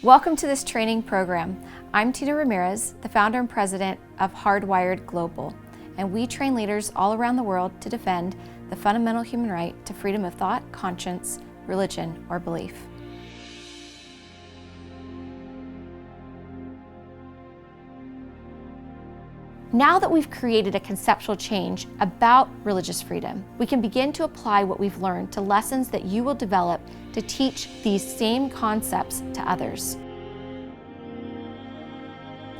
Welcome to this training program. I'm Tina Ramirez, the founder and president of Hardwired Global, and we train leaders all around the world to defend the fundamental human right to freedom of thought, conscience, religion, or belief. Now that we've created a conceptual change about religious freedom, we can begin to apply what we've learned to lessons that you will develop to teach these same concepts to others.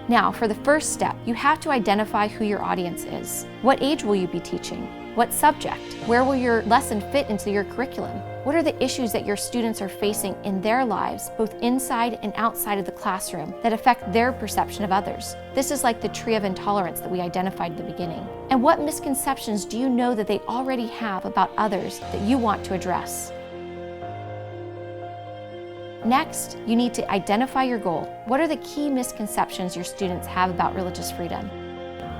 Now, for the first step, you have to identify who your audience is. What age will you be teaching? What subject? Where will your lesson fit into your curriculum? What are the issues that your students are facing in their lives, both inside and outside of the classroom, that affect their perception of others? This is like the tree of intolerance that we identified at the beginning. And what misconceptions do you know that they already have about others that you want to address? Next, you need to identify your goal. What are the key misconceptions your students have about religious freedom?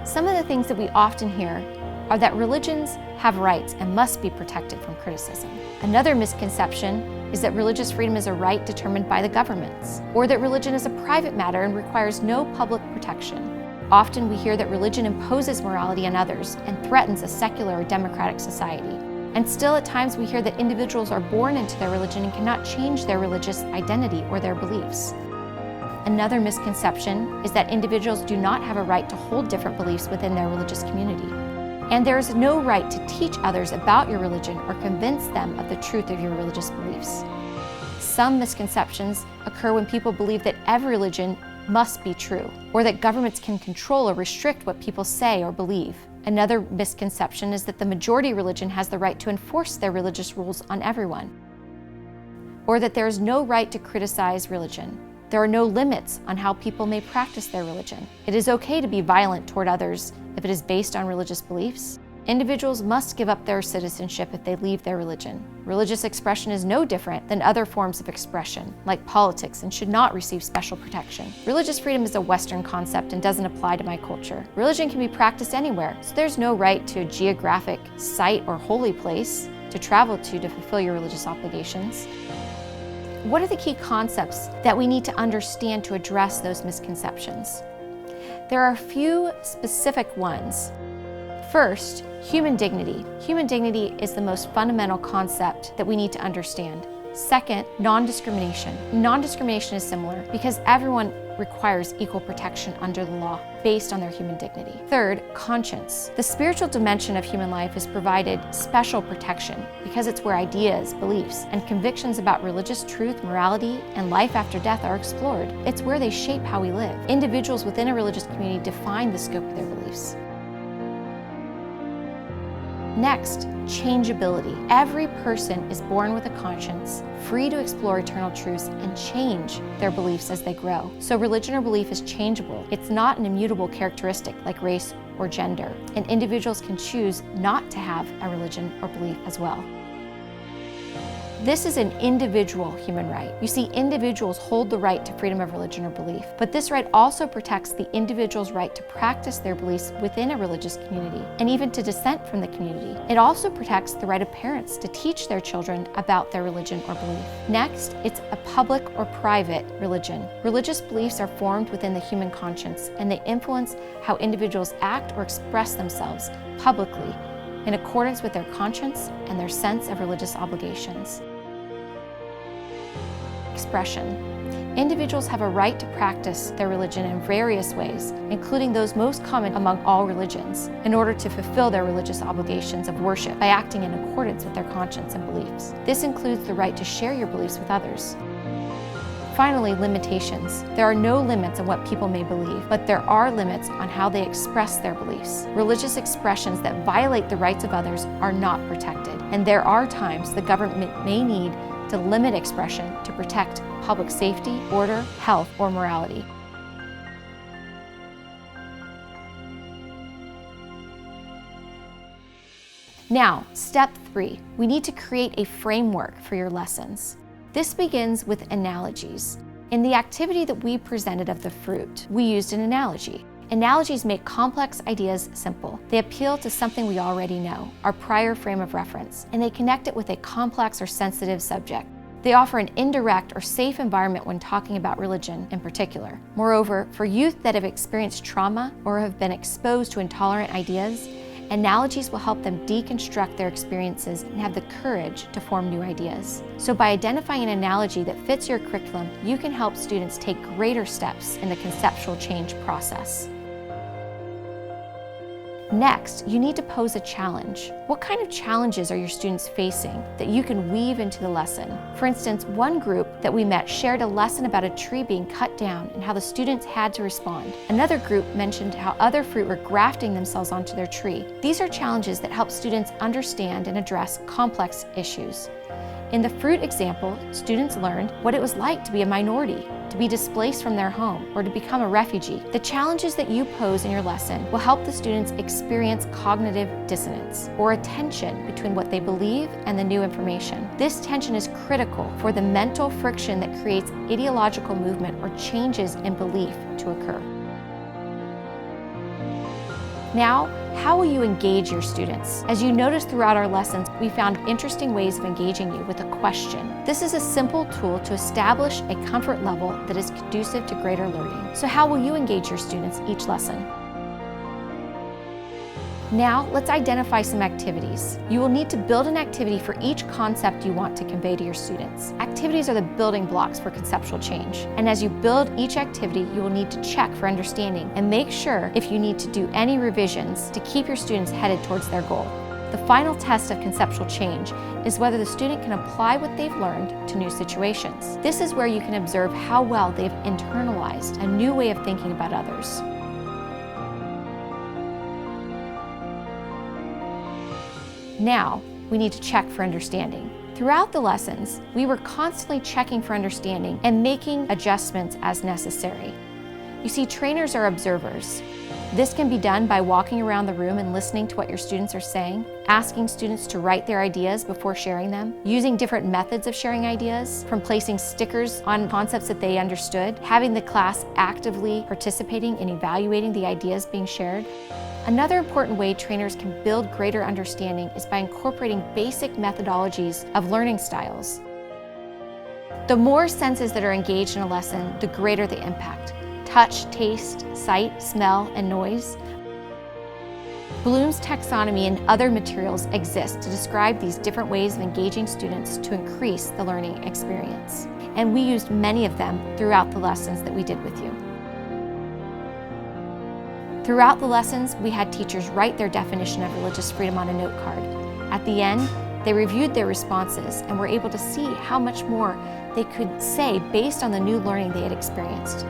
Some of the things that we often hear are that religions have rights and must be protected from criticism. Another misconception is that religious freedom is a right determined by the governments, or that religion is a private matter and requires no public protection. Often we hear that religion imposes morality on others and threatens a secular or democratic society. And still at times we hear that individuals are born into their religion and cannot change their religious identity or their beliefs. Another misconception is that individuals do not have a right to hold different beliefs within their religious community. And there is no right to teach others about your religion or convince them of the truth of your religious beliefs. Some misconceptions occur when people believe that every religion must be true, or that governments can control or restrict what people say or believe. Another misconception is that the majority religion has the right to enforce their religious rules on everyone, or that there is no right to criticize religion. There are no limits on how people may practice their religion. It is okay to be violent toward others if it is based on religious beliefs. Individuals must give up their citizenship if they leave their religion. Religious expression is no different than other forms of expression, like politics, and should not receive special protection. Religious freedom is a Western concept and doesn't apply to my culture. Religion can be practiced anywhere, so there's no right to a geographic site or holy place to travel to fulfill your religious obligations. What are the key concepts that we need to understand to address those misconceptions? There are a few specific ones. First, human dignity. Human dignity is the most fundamental concept that we need to understand. Second, non-discrimination. Non-discrimination is similar because everyone requires equal protection under the law based on their human dignity. Third, conscience. The spiritual dimension of human life is provided special protection because it's where ideas, beliefs, and convictions about religious truth, morality, and life after death are explored. It's where they shape how we live. Individuals within a religious community define the scope of their beliefs. Next, changeability. Every person is born with a conscience, free to explore eternal truths and change their beliefs as they grow. So religion or belief is changeable. It's not an immutable characteristic like race or gender, and individuals can choose not to have a religion or belief as well. This is an individual human right. You see, individuals hold the right to freedom of religion or belief, but this right also protects the individual's right to practice their beliefs within a religious community, and even to dissent from the community. It also protects the right of parents to teach their children about their religion or belief. Next, it's a public or private religion. Religious beliefs are formed within the human conscience, and they influence how individuals act or express themselves publicly in accordance with their conscience and their sense of religious obligations. Expression. Individuals have a right to practice their religion in various ways, including those most common among all religions, in order to fulfill their religious obligations of worship by acting in accordance with their conscience and beliefs. This includes the right to share your beliefs with others. Finally, limitations. There are no limits on what people may believe, but there are limits on how they express their beliefs. Religious expressions that violate the rights of others are not protected, and there are times the government may need to limit expression to protect public safety, order, health, or morality. Now, step 3. We need to create a framework for your lessons. This begins with analogies. In the activity that we presented of the fruit, we used an analogy. Analogies make complex ideas simple. They appeal to something we already know, our prior frame of reference, and they connect it with a complex or sensitive subject. They offer an indirect or safe environment when talking about religion in particular. Moreover, for youth that have experienced trauma or have been exposed to intolerant ideas, analogies will help them deconstruct their experiences and have the courage to form new ideas. So by identifying an analogy that fits your curriculum, you can help students take greater steps in the conceptual change process. Next, you need to pose a challenge. What kind of challenges are your students facing that you can weave into the lesson? For instance, one group that we met shared a lesson about a tree being cut down and how the students had to respond. Another group mentioned how other fruit were grafting themselves onto their tree. These are challenges that help students understand and address complex issues. In the fruit example, students learned what it was like to be a minority, to be displaced from their home, or to become a refugee. The challenges that you pose in your lesson will help the students experience cognitive dissonance, or a tension between what they believe and the new information. This tension is critical for the mental friction that creates ideological movement or changes in belief to occur. Now, how will you engage your students? As you notice throughout our lessons, we found interesting ways of engaging you with a question. This is a simple tool to establish a comfort level that is conducive to greater learning. So how will you engage your students each lesson? Now, let's identify some activities. You will need to build an activity for each concept you want to convey to your students. Activities are the building blocks for conceptual change. And as you build each activity, you will need to check for understanding and make sure if you need to do any revisions to keep your students headed towards their goal. The final test of conceptual change is whether the student can apply what they've learned to new situations. This is where you can observe how well they've internalized a new way of thinking about others. Now, we need to check for understanding. Throughout the lessons, we were constantly checking for understanding and making adjustments as necessary. You see, trainers are observers. This can be done by walking around the room and listening to what your students are saying, asking students to write their ideas before sharing them, using different methods of sharing ideas, from placing stickers on concepts that they understood, having the class actively participating in evaluating the ideas being shared. Another important way trainers can build greater understanding is by incorporating basic methodologies of learning styles. The more senses that are engaged in a lesson, the greater the impact. Touch, taste, sight, smell, and noise. Bloom's taxonomy and other materials exist to describe these different ways of engaging students to increase the learning experience. And we used many of them throughout the lessons that we did with you. Throughout the lessons, we had teachers write their definition of religious freedom on a note card. At the end, they reviewed their responses and were able to see how much more they could say based on the new learning they had experienced.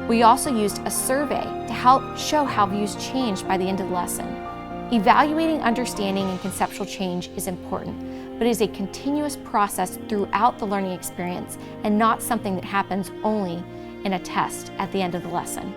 We also used a survey to help show how views changed by the end of the lesson. Evaluating understanding and conceptual change is important, but it is a continuous process throughout the learning experience and not something that happens only in a test at the end of the lesson.